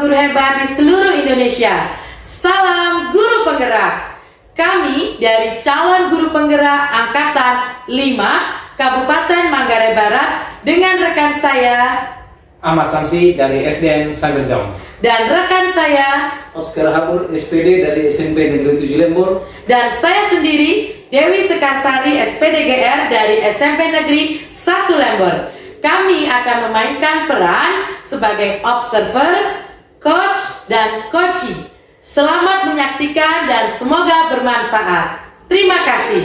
guru hebat di seluruh Indonesia. Salam guru penggerak. Kami dari calon guru penggerak Angkatan 5 Kabupaten Manggarai Barat dengan rekan saya Ahmad Samsi dari SDN Sagerjong dan rekan saya Oscar Habur, SPD dari SMP Negeri 7 Lembur, dan saya sendiri Dewi Sekarsari, SPDGR dari SMP Negeri 1 Lembur. Kami akan memainkan peran sebagai observer, coach, dan coaching. Selamat menyaksikan dan semoga bermanfaat. Terima kasih.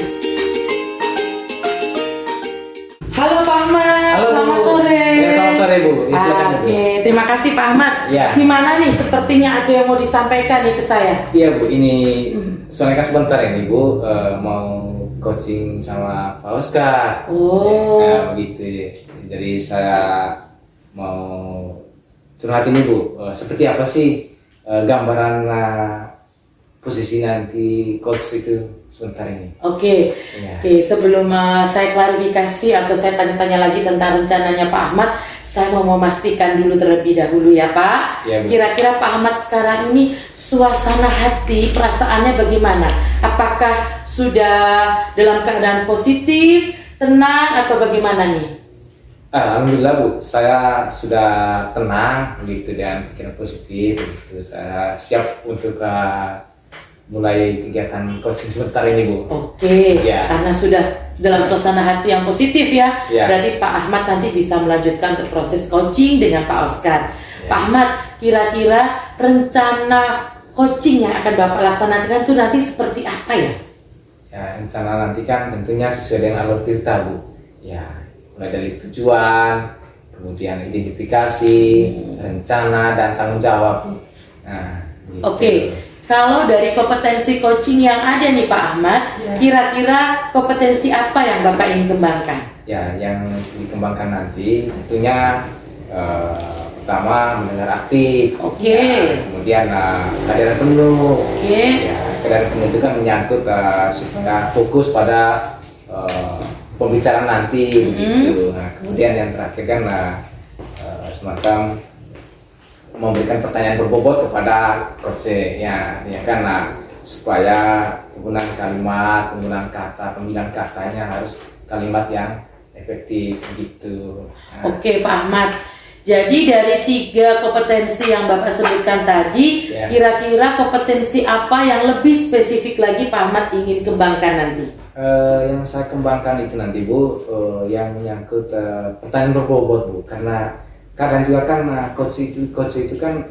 Halo Pak Ahmad, Halo, selamat sore. Ya, selamat sore Bu. Ya, silakan, Bu. Oke, terima kasih Pak Ahmad. Ya. Gimana nih? Sepertinya ada yang mau disampaikan nih ke saya. Iya Bu, ini soalnya kan sebentar ini Bu mau coaching sama Pak Oscar. Oh. Ya, begitu. Jadi saya mau curhat ini Bu, seperti apa sih gambaran posisi nanti coach itu sebentar ini. Oke, Ya. Oke, sebelum saya klarifikasi atau saya tanya-tanya lagi tentang rencananya Pak Ahmad, saya mau memastikan dulu terlebih dahulu ya Pak. Ya, Bu. Kira-kira Pak Ahmad sekarang ini suasana hati, perasaannya bagaimana? Apakah sudah dalam keadaan positif, tenang, atau bagaimana nih? Alhamdulillah Bu, saya sudah tenang begitu dan pikiran positif begitu. Saya siap untuk mulai kegiatan coaching sebentar ini Bu. Oke, Ya. karena sudah dalam suasana hati yang positif ya, Ya. berarti Pak Ahmad nanti bisa melanjutkan untuk proses coaching dengan Pak Oscar. Ya. Pak Ahmad, kira-kira rencana coaching yang akan Bapak laksanakan itu nanti seperti apa ya? Ya, rencana nanti kan tentunya sesuai dengan alur cerita Bu. Ya, mulai dari tujuan, kemudian identifikasi, rencana dan tanggung jawab. Nah, gitu. Oke, kalau dari kompetensi coaching yang ada nih Pak Ahmad, kira-kira kompetensi apa yang Bapak ingin kembangkan? Ya, yang dikembangkan nanti tentunya pertama mendengar aktif. Oke. Ya, kemudian kesadaran penuh. Oke. Ya, kesadaran penuh itu kan menyangkut supaya fokus pada pembicaraan nanti begitu. Nah, kemudian yang terakhir kan semacam memberikan pertanyaan berbobot kepada coach ya kan supaya penggunaan kalimat, penggunaan kata, pemilihan katanya harus kalimat yang efektif gitu. Nah, Oke Pak Ahmad, jadi dari 3 kompetensi yang Bapak sebutkan tadi, Ya. kira-kira kompetensi apa yang lebih spesifik lagi Pak Ahmad ingin kembangkan nanti? yang saya kembangkan itu nanti Bu, yang menyangkut pertanyaan berbobot Bu, karena kadang juga kan coach itu kan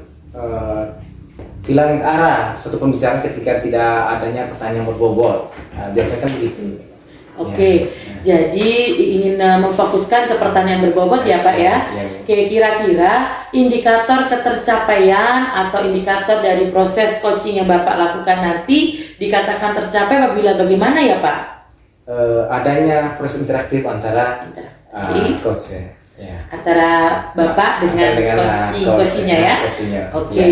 hilang arah suatu pembicaraan ketika tidak adanya pertanyaan berbobot. Biasanya kan begitu. Oke, Ya. jadi ingin memfokuskan ke pertanyaan berbobot ya Pak ya. Ya. Oke, kira-kira indikator ketercapaian atau indikator dari proses coaching yang Bapak lakukan nanti dikatakan tercapai apabila bagaimana ya Pak? Adanya proses interaktif antara Interaktif. coach ya. Antara Bapak dengan coachingnya ya. Coachingnya. Oke, Ya.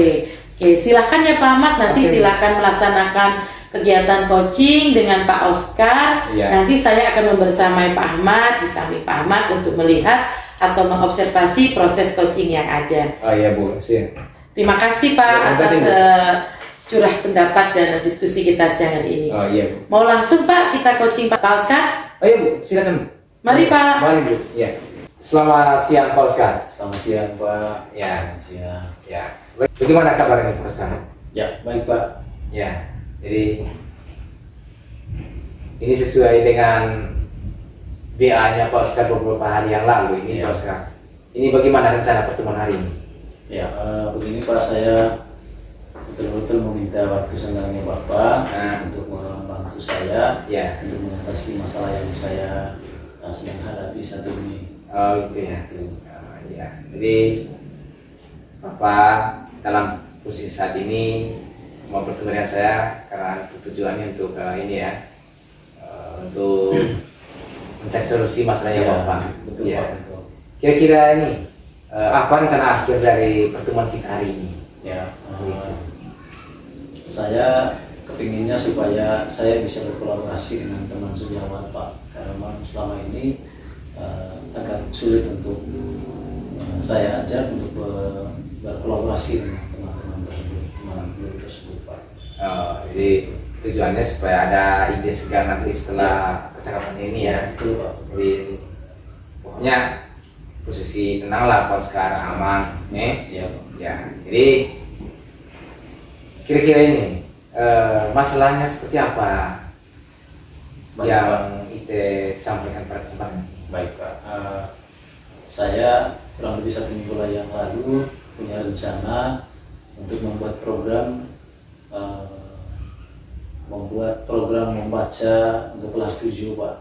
Oke, silakan ya Pak Ahmad, nanti Oke. silakan melaksanakan kegiatan coaching dengan Pak Oscar. Ya. Nanti saya akan membersamai Pak Ahmad, di samping Pak Ahmad untuk melihat atau mengobservasi proses coaching yang ada. Oh iya Bu, siap. Terima kasih Pak Ya, terima atas kasih, Bu. curah pendapat dan diskusi kita siang hari ini. Oh iya Bu. Mau langsung Pak kita coaching Pak Oscar? Oh iya Bu, silakan. Mari, Pak. Mari Bu. Ya. Selamat siang Pak Oscar. selamat siang Pak. Ya. Selamat siang. Ya. Bagaimana kabarnya Pak Oscar? Ya, baik Pak. Ya. Jadi ini sesuai dengan BA-nya Pak Oscar beberapa hari yang lalu ini Ya. Pak Oscar. Ini bagaimana rencana pertemuan hari ini? Ya, begini Pak, saya betul-betul meminta waktu senggangnya Bapak untuk membantu saya Ya. untuk mengatasi masalah yang saya sedang hadapi saat ini. Oh gitu ya tuh. Ya. Jadi Bapak dalam posisi saat ini mau bertemu dengan saya karena tujuannya untuk ini ya untuk mencari solusi masalahnya Ya, Bapak. betul Ya. Pak, betul. Kira-kira ini apa rencana akhir dari pertemuan kita hari ini? Ya, saya kepinginnya supaya saya bisa berkolaborasi dengan teman sejawat Pak, karena memang selama ini agak sulit untuk saya ajak untuk berkolaborasi dengan teman Jadi tujuannya supaya ada ide segar nanti setelah percakapan ini ya. Betul Pak. Jadi pokoknya posisi tenang lah kalau sekarang aman, Iya Pak. ya. Jadi kira-kira ini masalahnya seperti apa Baik, yang Pak. kita sampaikan pada kesempatan ini? Baik Pak. Saya kurang lebih 1 minggu yang lalu punya rencana untuk membuat program membaca untuk kelas 7 Pak.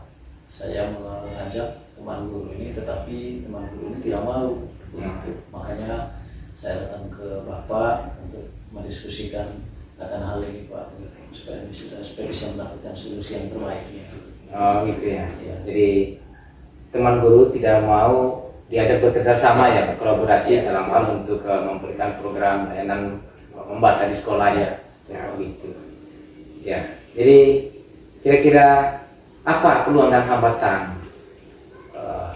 Saya mengajak teman guru ini, tetapi teman guru ini tidak mau begitu. Makanya saya datang ke Bapak untuk mendiskusikan akan hal ini Pak, supaya bisa mendapatkan solusi yang terbaik. Oh gitu ya. Ya. Jadi teman guru tidak mau diajak bekerja sama ya, berkolaborasi dalam hal untuk memberikan program layanan membaca di sekolah ya. Ya begitu. Ya. Jadi kira-kira apa peluang dan hambatan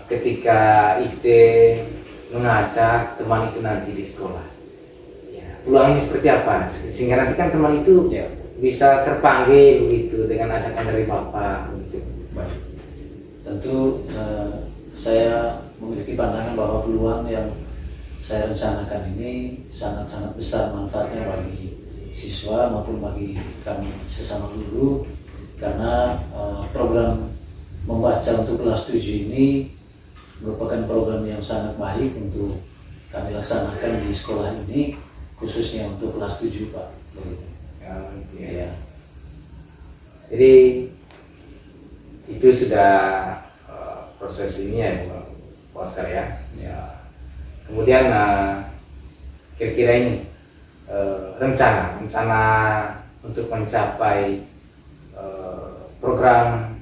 ketika ide mengajak teman itu nanti di sekolah? Ya, peluangnya seperti apa? Sehingga nanti kan teman itu Ya. bisa terpanggil begitu dengan ajakan dari Bapak gitu. Baik. Tentu saya memiliki pandangan bahwa peluang yang saya rencanakan ini sangat-sangat besar manfaatnya bagi siswa maupun bagi kami sesama guru, karena program membaca untuk kelas 7 ini merupakan program yang sangat baik untuk kami laksanakan di sekolah ini, khususnya untuk kelas 7 Pak. Begitu. Ya, gitu ya. Ya. Jadi itu sudah proses ini ya Pak Oscar ya. Ya. Kemudian kira-kira ini rencana untuk mencapai program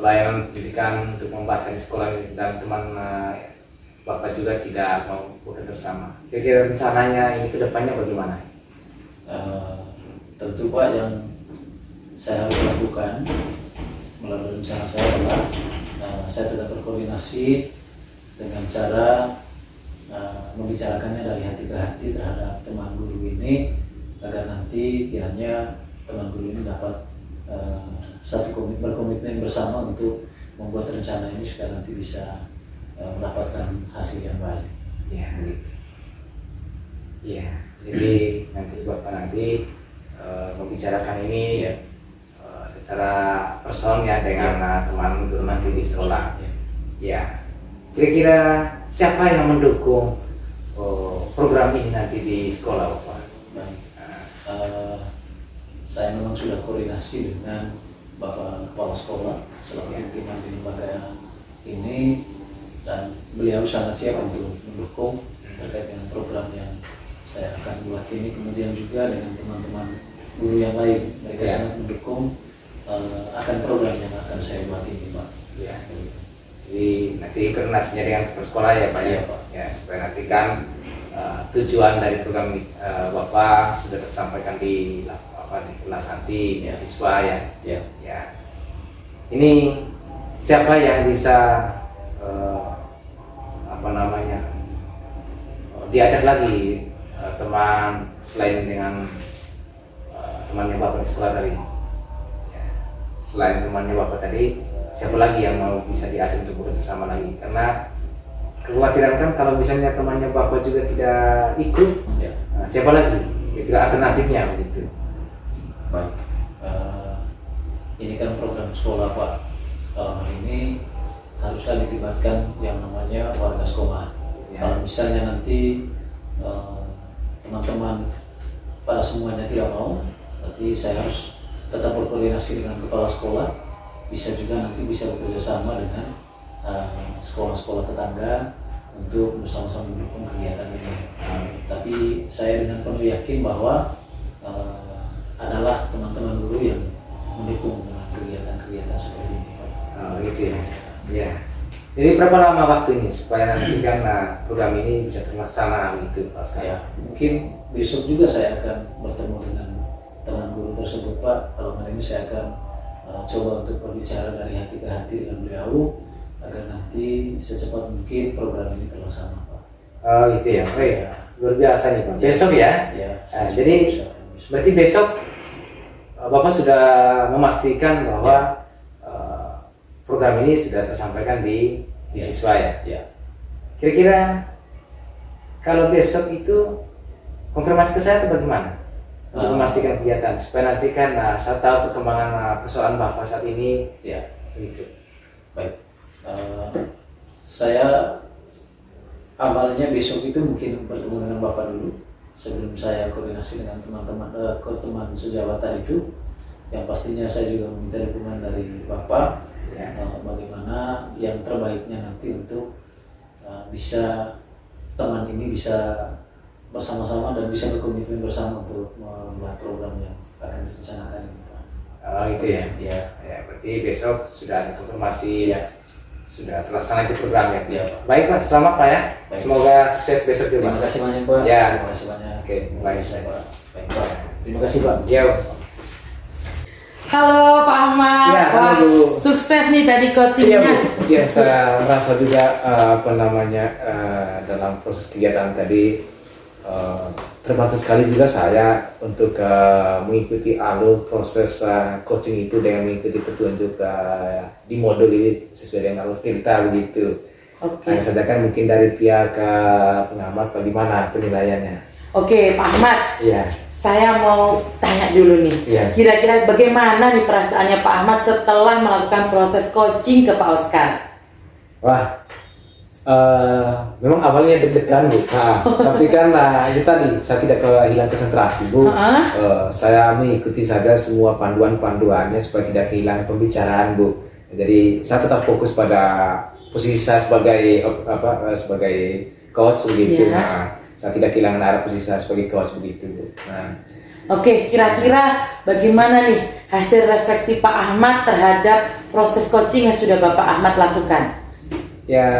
layanan pendidikan untuk membaca di sekolah ini, dan teman Bapak juga tidak mau bekerja sama. Kira-kira rencananya ini kedepannya bagaimana? Tentu Pak, yang saya harus lakukan melalui rencana saya adalah saya tetap berkoordinasi dengan cara membicarakannya dari hati ke hati terhadap teman guru ini, agar nanti kiranya teman guru ini dapat berkomitmen bersama untuk membuat rencana ini supaya nanti bisa mendapatkan hasil yang baik. Ya, begitu. Ya, jadi nanti Bapak membicarakan ini secara personal ya dengan teman guru nanti di sekolah. Ya, kira-kira siapa yang mendukung program ini nanti di sekolah Bapak? Baik. Saya memang sudah koordinasi dengan Bapak Kepala Sekolah selaku pimpinan di lembaga ini, dan beliau sangat siap untuk mendukung terkait dengan program yang saya akan buat ini. Kemudian juga dengan teman-teman guru yang lain, mereka sangat mendukung akan program yang akan saya buat ini Pak. Ya. Jadi nanti koordinasinya dengan sekolah ya Pak ya, Pak. Ya, supaya nanti kan tujuan dari program Bapak sudah tersampaikan di kelas nanti siswa ya. Ya. Ini siapa yang bisa diajak lagi teman selain dengan temannya Bapak di sekolah tadi? Ya. Selain temannya Bapak tadi, siapa lagi yang mau bisa diajak untuk bekerja sama lagi? Karena kekhawatiran kan kalau misalnya temannya Bapak juga tidak ikut, siapa lagi? Kira alternatifnya begitu. Baik, ini kan program sekolah Pak. Dalam hal ini haruslah dilibatkan yang namanya warga sekolah. Kalau misalnya nanti teman-teman pada semuanya tidak mau, berarti saya harus tetap berkoordinasi dengan kepala sekolah. Bisa juga nanti bisa bekerja sama dengan sekolah-sekolah tetangga untuk bersama-sama mendukung kegiatan ini. Tapi saya dengan penuh yakin bahwa adalah teman-teman guru yang mendukung dengan kegiatan-kegiatan seperti ini. Oh gitu ya. Ya. Jadi berapa lama waktu ini supaya nanti kan program ini bisa terlaksana gitu Pak? Saya mungkin besok juga saya akan bertemu dengan teman guru tersebut Pak. Dalam hal ini saya akan coba untuk berbicara dari hati ke hati dengan beliau agar nanti secepat mungkin program ini terlaksana Pak. Oh gitu ya. Oh ya. Luar biasa nih Pak. Besok ya. Ya. Jadi Berarti besok Bapak sudah memastikan bahwa program ini sudah tersampaikan di siswa ya? Ya. Kira-kira kalau besok itu konfirmasi ke saya itu bagaimana? Untuk memastikan kegiatan supaya nanti kan saya tahu perkembangan persoalan Bapak saat ini. Ya. Gitu. Baik. Saya awalnya besok itu mungkin bertemu dengan Bapak dulu sebelum saya koordinasi dengan teman-teman teman sejawat itu, yang pastinya saya juga meminta dukungan dari Bapak Ya. bagaimana yang terbaiknya nanti untuk bisa teman ini bisa bersama-sama dan bisa berkomitmen bersama untuk membuat program yang akan direncanakan ini, Pak. Oh itu ya? Ya. Ya, berarti besok sudah ada konfirmasi Ya. sudah terlaksana itu programnya. Ya, Pak. Baik Pak, selamat Pak ya. Baik. Semoga sukses besok juga. Terima kasih banyak, Pak. Ya. Terima kasih banyak. Oke, baik. Saya, Pak. Baik, Pak. Terima kasih, Pak. Ya. Halo Pak Ahmad. Ya, Wah, halo, Bu. sukses nih tadi Iya coachingnya. Bu, ya saya merasa juga dalam proses kegiatan tadi terbantu sekali juga saya untuk mengikuti alur proses coaching itu dengan mengikuti petunjuk di modul ini sesuai dengan alur cerita begitu. Oke. Hanya saja kan mungkin dari pihak pengamat bagaimana penilaiannya. Oke, Pak Ahmad. Iya. Saya mau tanya dulu nih. Iya. Kira-kira bagaimana nih perasaannya Pak Ahmad setelah melakukan proses coaching ke Pak Oscar? Wah, memang awalnya deg-degan Bu. Tapi kan itu tadi saya tidak kehilangan konsentrasi Bu. Saya mengikuti saja semua panduan-panduannya supaya tidak kehilangan pembicaraan Bu. Jadi saya tetap fokus pada posisi saya sebagai coach begitu. Ya. Saya tidak kehilangan arah posisi saya sebagai coach begitu Bu. Oke, kira-kira bagaimana nih hasil refleksi Pak Ahmad terhadap proses coaching yang sudah Bapak Ahmad lakukan? Ya,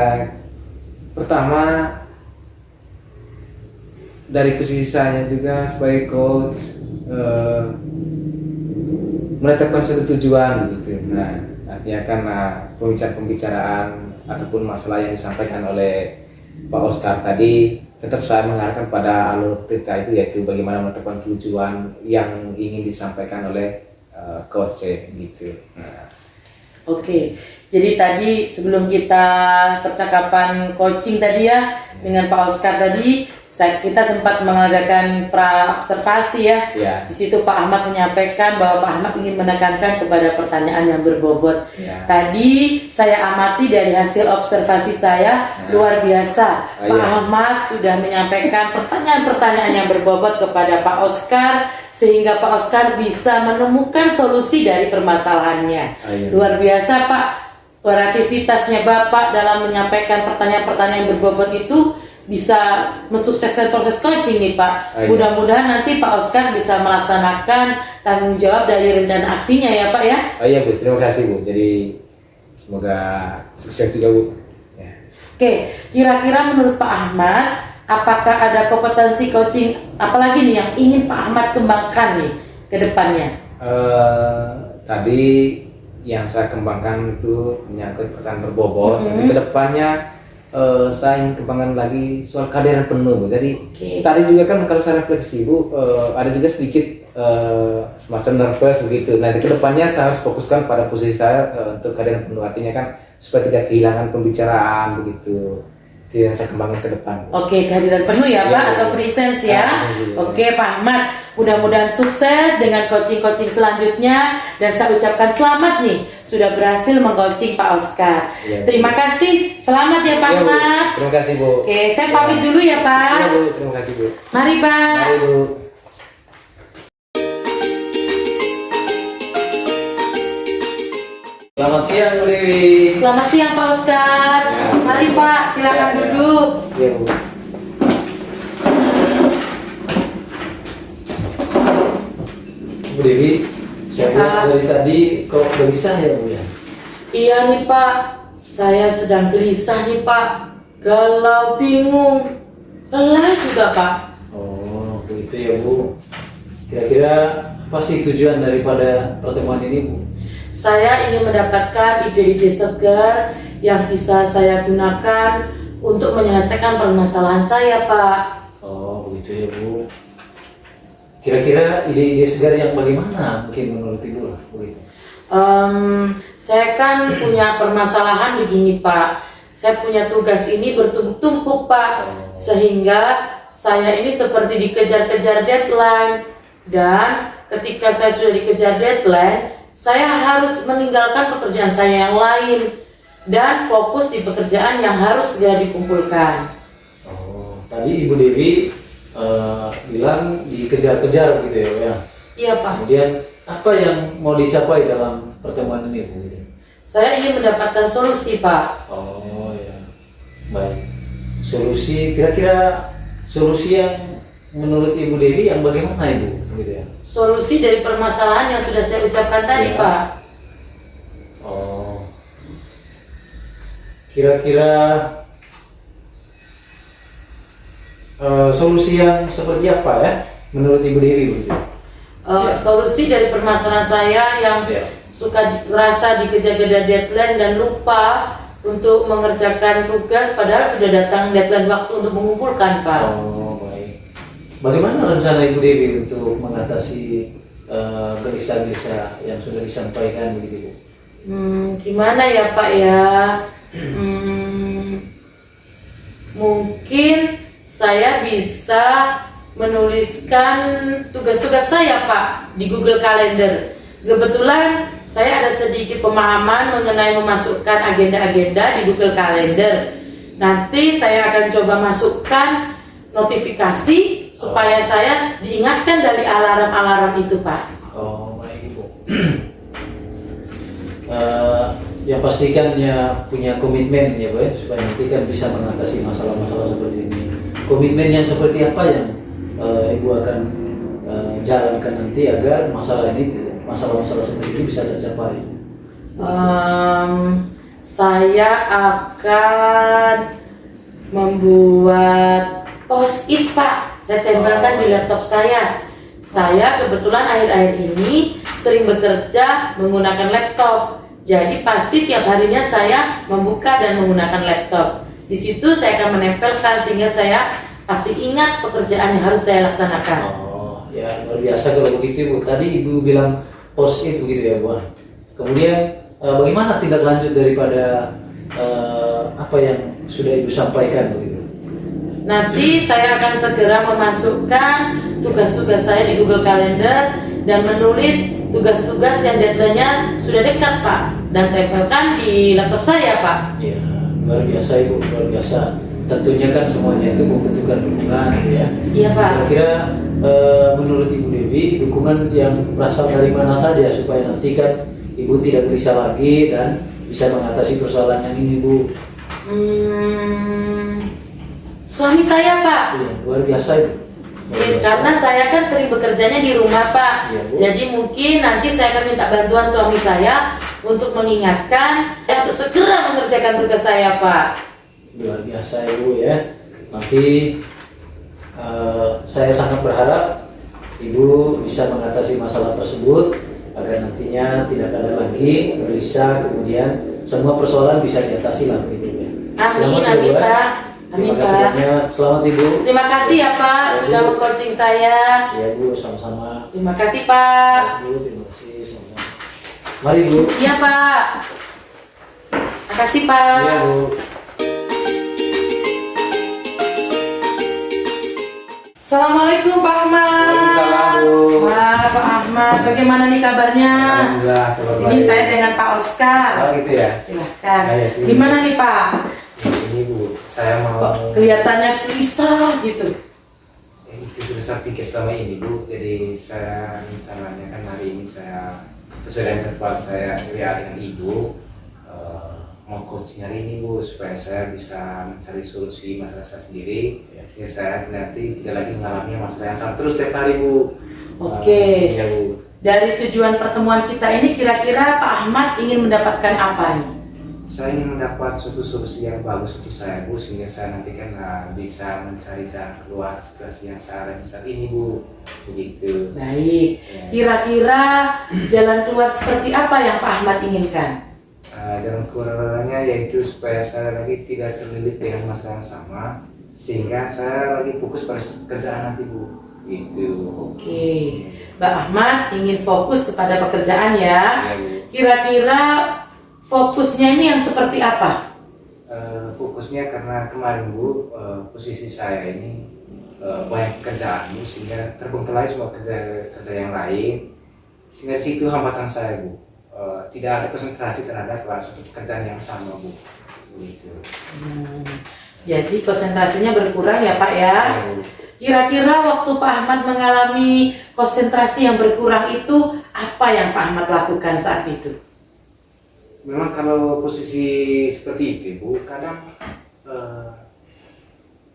pertama dari posisi saya juga sebagai coach menetapkan suatu tujuan gitu. Nah, artinya kan pembicaraan ataupun masalah yang disampaikan oleh Pak Oscar tadi tetap saya mengarahkan pada alur cerita itu, yaitu bagaimana menetapkan tujuan yang ingin disampaikan oleh coach gitu. Oke, jadi tadi sebelum kita percakapan coaching tadi ya dengan Pak Oscar tadi, kita sempat mengadakan pra-observasi ya. Ya. Di situ Pak Ahmad menyampaikan bahwa Pak Ahmad ingin menekankan kepada pertanyaan yang berbobot. Ya. Tadi saya amati dari hasil observasi saya luar biasa. Pak Ahmad sudah menyampaikan pertanyaan-pertanyaan yang berbobot kepada Pak Oscar sehingga Pak Oscar bisa menemukan solusi dari permasalahannya. Luar biasa Pak, kreativitasnya Bapak dalam menyampaikan pertanyaan-pertanyaan yang berbobot itu bisa mensukseskan proses coaching nih Pak. Mudah-mudahan nanti Pak Oscar bisa melaksanakan tanggung jawab dari rencana aksinya ya Pak ya. Iya Bu, terima kasih Bu. Jadi semoga sukses juga Bu. Ya. Oke, kira-kira menurut Pak Ahmad, apakah ada kompetensi coaching apalagi nih yang ingin Pak Ahmad kembangkan nih ke depannya? Tadi yang saya kembangkan itu menyangkut pertanyaan berbobot. Nanti ke depannya saya ingin kembangkan lagi soal kehadiran penuh Bu. Jadi tadi juga kan kalau saya refleksi Bu, ada juga sedikit semacam nervous begitu. Nah ke depannya saya harus fokuskan pada posisi saya untuk kehadiran penuh, artinya kan supaya tidak kehilangan pembicaraan begitu. Itu yang saya kembangkan ke depan. Oke, kehadiran penuh ya Pak, atau presence ya. Oke Pak Ahmad, mudah-mudahan sukses dengan coaching-coaching selanjutnya, dan saya ucapkan selamat nih sudah berhasil meng-coaching Pak Oscar. Terima kasih, selamat ya Pak Ahmad. Terima kasih Bu. Oke, saya pamit dulu ya Pak. Iya Bu, terima kasih Bu. Mari Pak. Mari Bu. Selamat siang, Bu Dewi. Selamat siang Pak Oscar. Mari Pak, silakan duduk. Iya Bu. Bu Dewi, saya lihat dari tadi kok gelisah ya Bu ya? Iya nih Pak, saya sedang gelisah nih Pak, galau, bingung, lelah juga Pak. Oh, begitu ya Bu. Kira-kira apa sih tujuan daripada pertemuan ini Bu? Saya ingin mendapatkan ide-ide segar yang bisa saya gunakan untuk menyelesaikan permasalahan saya Pak. Oh, begitu ya Bu. Kira-kira ide-ide segar yang bagaimana mungkin menurut Ibu lah begitu? Saya kan punya permasalahan begini Pak. Saya punya tugas ini bertumpuk-tumpuk Pak, sehingga saya ini seperti dikejar-kejar deadline. Dan ketika saya sudah dikejar deadline, saya harus meninggalkan pekerjaan saya yang lain dan fokus di pekerjaan yang harus segera dikumpulkan. Oh, tadi Ibu Dewi bilang dikejar-kejar gitu ya? Iya Pak. Kemudian apa yang mau dicapai dalam pertemuan ini Bu? Saya ingin mendapatkan solusi Pak. Oh ya, baik. Solusi, kira-kira solusi yang menurut Ibu Dewi yang bagaimana Ibu? Gitu ya? Solusi dari permasalahan yang sudah saya ucapkan tadi Ya. Pak. Oh, kira-kira solusi yang seperti apa ya menurut Ibu Dewi begitu? Ya. Solusi dari permasalahan saya yang Ya. suka merasa dikejar-kejar deadline dan lupa untuk mengerjakan tugas padahal sudah datang deadline waktu untuk mengumpulkan Pak. Oh, baik. Bagaimana rencana Ibu Dewi untuk mengatasi gelisah-gelisah yang sudah disampaikan begitu Bu? Gimana ya Pak ya? Mungkin saya bisa menuliskan tugas-tugas saya Pak di Google Calendar. Kebetulan saya ada sedikit pemahaman mengenai memasukkan agenda-agenda di Google Calendar. Nanti saya akan coba masukkan notifikasi supaya saya diingatkan dari alarm-alarm itu Pak. Oh, baik Ibu. Yang pastikan ya punya komitmen ya Bu ya, supaya nanti kan bisa mengatasi masalah-masalah seperti ini. Komitmen yang seperti apa yang Ibu akan jalankan nanti agar masalah-masalah seperti ini bisa tercapai? Saya akan membuat post-it Pak. Saya tempelkan di laptop saya. Saya kebetulan akhir-akhir ini sering bekerja menggunakan laptop. Jadi pasti tiap harinya saya membuka dan menggunakan laptop. Di situ saya akan menempelkan sehingga saya pasti ingat pekerjaan yang harus saya laksanakan. Oh, ya luar biasa kalau begitu Bu. Tadi Ibu bilang post-it begitu ya Bu. Kemudian bagaimana tindak lanjut daripada apa yang sudah Ibu sampaikan begitu? Nanti saya akan segera memasukkan tugas-tugas saya di Google Calendar dan menulis tugas-tugas yang deadline-nya sudah dekat Pak dan tempelkan di laptop saya Pak. Ya, luar biasa Ibu, luar biasa. Tentunya kan semuanya itu membutuhkan dukungan ya. Iya Pak. Kira-kira menurut Ibu Dewi dukungan yang berasal dari mana saja supaya nanti kan Ibu tidak gelisah lagi dan bisa mengatasi persoalan yang ini Bu? Suami saya Pak. Iya, luar biasa Ibu. Luar biasa. Karena saya kan sering bekerjanya di rumah Pak. Iya, Bu. Jadi mungkin nanti saya akan minta bantuan suami saya untuk mengingatkan untuk segera mengerjakan tugas saya Pak. Luar biasa Ibu ya. Nanti saya sangat berharap Ibu bisa mengatasi masalah tersebut agar nantinya tidak ada lagi gelisah, kemudian semua persoalan bisa diatasi lah begitu ya. Amin, Selamat amin Ibu, ya. Pak. Amin Terima kasih Pak. banyak. Selamat Ibu. Terima kasih ya Pak Ya, sudah Bu. meng-coaching saya. Ya Bu, sama-sama. Terima kasih Pak. Ya, Bu, terima kasih sama-sama. Mari Bu. Iya Pak. Terima kasih Pak. Iya Bu. Assalamualaikum Pak Ahmad. Waalaikumsalam, Bu. Wah Pak Ahmad, bagaimana nih kabarnya? Alhamdulillah, kabar Ini baik. saya dengan Pak Oscar. Oh gitu ya. Silahkan. Ya, sini. Gimana nih Pak? Ini Bu, saya mau. Kok kelihatannya gelisah gitu? Itu sudah saya pikir selama ini Bu. Jadi saya rencananya kan hari ini saya sesuai dengan jadwal saya dengan Ibu mau coaching hari ini Bu, supaya saya bisa mencari solusi masalah saya sendiri sehingga saya nanti tidak lagi mengalami masalah yang sama terus setiap hari Bu. Oke. Ya Bu. Dari tujuan pertemuan kita ini kira-kira Pak Ahmad ingin mendapatkan apa nih? Saya ingin mendapat suatu solusi yang bagus untuk saya Bu, sehingga saya nanti kan bisa mencari jalan keluar situasi yang saya alami saat ini Bu. Begitu. Baik. Ya. Kira-kira jalan keluar seperti apa yang Pak Ahmad inginkan? Jalan keluarnya yaitu supaya saya lagi tidak terlilit dengan masalah yang sama, sehingga saya lagi fokus pada pekerjaan nanti Bu. gitu. Oke, Mbak Ahmad ingin fokus kepada pekerjaan ya. Ya, Bu. Kira-kira fokusnya ini yang seperti apa? Fokusnya karena kemarin Bu, posisi saya ini banyak pekerjaan Bu, sehingga terbengkalai semua kerja yang lain, sehingga di situ hambatan saya Bu. Tidak ada konsentrasi terhadap suatu pekerjaan yang sama Bu, begitu. Jadi konsentrasinya berkurang ya Pak ya. Ya, Bu. Kira-kira waktu Pak Ahmad mengalami konsentrasi yang berkurang itu, apa yang Pak Ahmad lakukan saat itu? Memang kalau posisi seperti itu Bu, kadang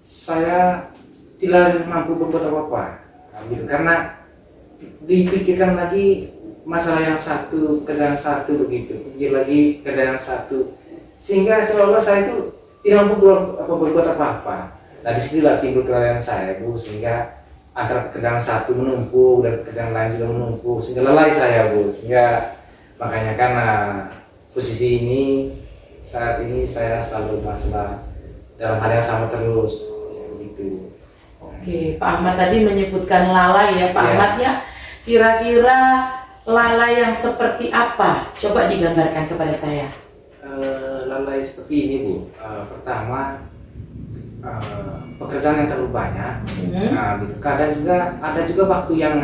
saya tidak mampu berbuat apa-apa, gitu. Karena dipikirkan lagi masalah yang satu, kerjaan satu begitu, pikir lagi kerjaan yang satu, sehingga seolah-olah saya itu tidak mampu berbuat apa-apa. Nah disinilah timbul kelelahan saya Bu, sehingga antara pekerjaan satu menumpuk dan pekerjaan lain juga menumpuk, sehingga lelah saya Bu, sehingga makanya karena posisi ini saat ini saya selalu masalah dalam hal yang sama terus, begitu. Oke, Pak Ahmad tadi menyebutkan lalai ya Pak Ya. Ahmad ya. Kira-kira lalai yang seperti apa? Coba digambarkan kepada saya. Lalai seperti ini Bu, pertama pekerjaan yang terlalu banyak, gitu. Kadang juga ada juga waktu yang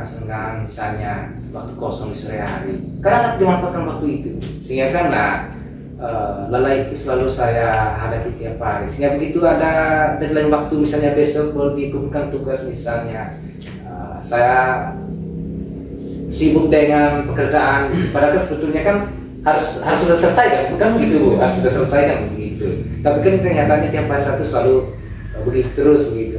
senggang, misalnya waktu kosong di sore hari. Karena saya tidak memanfaatkan waktu itu, sehingga karena lalai itu selalu saya hadapi tiap hari. Sehingga begitu ada deadline waktu, misalnya besok baru dikumpulkan tugas, misalnya saya sibuk dengan pekerjaan, padahal sebetulnya kan harus sudah selesai kan, bukan begitu Bu, harus sudah selesai kan begitu. Tapi kan kenyataannya tiap hari satu selalu begitu terus, begitu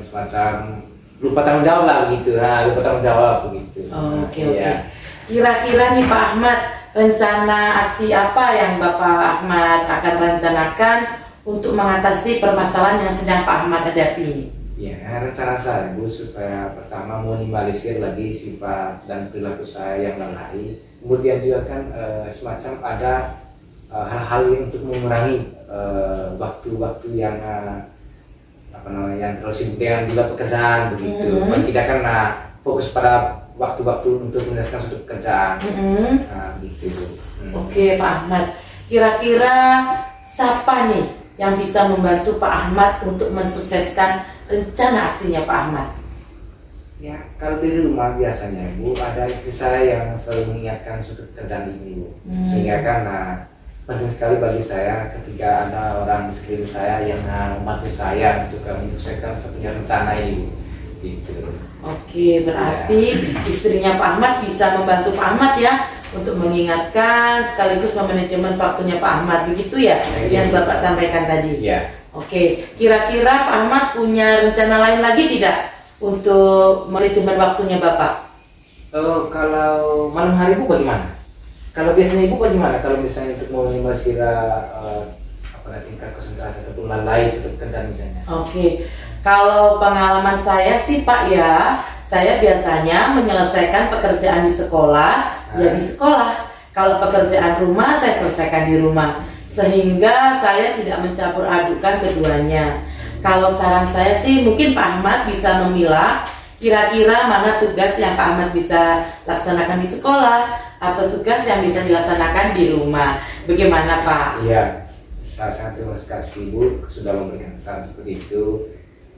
semacam lupa tanggung jawab lah begitu, lupa tanggung jawab begitu. Oke. Ya. Kira-kira nih Pak Ahmad, rencana aksi apa yang Bapak Ahmad akan rencanakan untuk mengatasi permasalahan yang sedang Pak Ahmad hadapi ini? Ya, rencana saya Bu, supaya pertama meminimalisir lagi sifat dan perilaku saya yang lalai. Kemudian juga kan semacam ada hal-hal yang untuk mengurangi waktu-waktu yang yang terlalu sibuk dengan juga pekerjaan begitu. Tidak karena fokus pada waktu-waktu untuk menyelesaikan suatu pekerjaan. Gitu. Oke Pak Ahmad, kira-kira siapa nih yang bisa membantu Pak Ahmad untuk mensukseskan rencana aksinya Pak Ahmad? Ya, kalau di rumah biasanya Bu, ada istri saya yang selalu mengingatkan suatu pekerjaan ini Bu. Sehingga karena penting sekali bagi saya ketika ada orang di sekeliling saya yang membantu saya untuk menyukseskan satunya rencana ini Bu. Gitu. Oke, berarti istrinya Pak Ahmad bisa membantu Pak Ahmad ya untuk mengingatkan sekaligus memanajemen waktunya Pak Ahmad, begitu ya, yang Bapak sampaikan tadi. Ya. Oke, kira-kira Pak Ahmad punya rencana lain lagi tidak untuk manajemen waktunya Bapak? Kalau malam hari Bu bagaimana? Kalau biasanya Ibu bagaimana? Kalau misalnya untuk meminimalisir tingkat konsentrasi ataupun lalai suatu pekerjaan misalnya? Oke, kalau pengalaman saya sih Pak ya, saya biasanya menyelesaikan pekerjaan di sekolah, ya di sekolah. Kalau pekerjaan rumah saya selesaikan di rumah, sehingga saya tidak mencampur adukan keduanya. Kalau saran saya sih mungkin Pak Ahmad bisa memilah kira-kira mana tugas yang Pak Ahmad bisa laksanakan di sekolah atau tugas yang bisa dilaksanakan di rumah. Bagaimana Pak? Iya, saya sangat terima kasih Bu sudah memberikan saran seperti itu.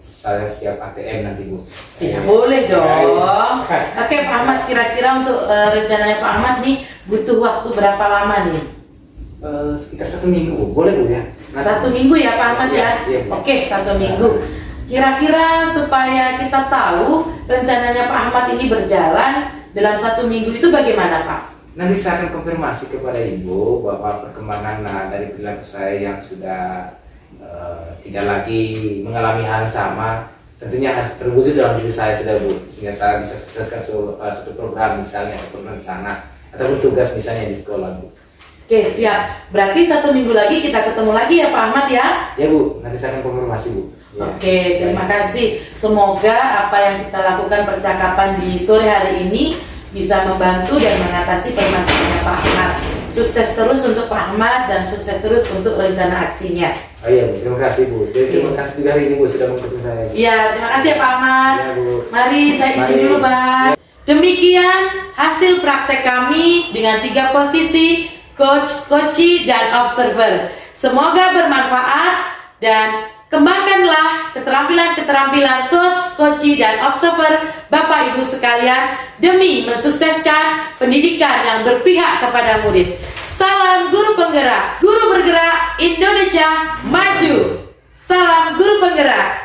Saya siap ATM nanti Bu. Siap, boleh dong. Oke Pak Ahmad, kira-kira untuk rencananya Pak Ahmad nih butuh waktu berapa lama nih? Sekitar 1 minggu Bu, boleh Bu ya? 1 minggu ya Pak Ahmad ya? Iya, Bu. Oke, 1 minggu. Kira-kira supaya kita tahu rencananya Pak Ahmad ini berjalan dalam 1 minggu itu bagaimana Pak? Nanti saya akan konfirmasi kepada Ibu bahwa perkembangan dari perilaku saya yang sudah tidak lagi mengalami hal sama, tentunya harus terwujud dalam diri saya sudah Bu, sehingga saya bisa sukseskan suatu program misalnya ataupun rencana ataupun tugas misalnya di sekolah Bu. Oke, siap. Berarti 1 minggu lagi kita ketemu lagi ya Pak Ahmad ya? Ya Bu, nanti saya akan konfirmasi Bu. Ya. Oke, terima kasih. Semoga apa yang kita lakukan percakapan di sore hari ini bisa membantu dan mengatasi permasalahan Pak Ahmad. Sukses terus untuk Pak Ahmad dan sukses terus untuk rencana aksinya. Oh iya Bu, terima kasih Bu. Jadi, terima kasih juga hari ini Bu sudah mengikuti saya. Iya, terima kasih ya Pak Ahmad. Iya, Bu. Mari saya izin Mari. dulu Pak. Demikian hasil praktek kami dengan 3 posisi coach, coachee, dan observer. Semoga bermanfaat dan kembangkanlah keterampilan-keterampilan coach, coachee, dan observer Bapak Ibu sekalian demi mensukseskan pendidikan yang berpihak kepada murid. Salam guru penggerak, guru bergerak Indonesia maju. Salam guru penggerak.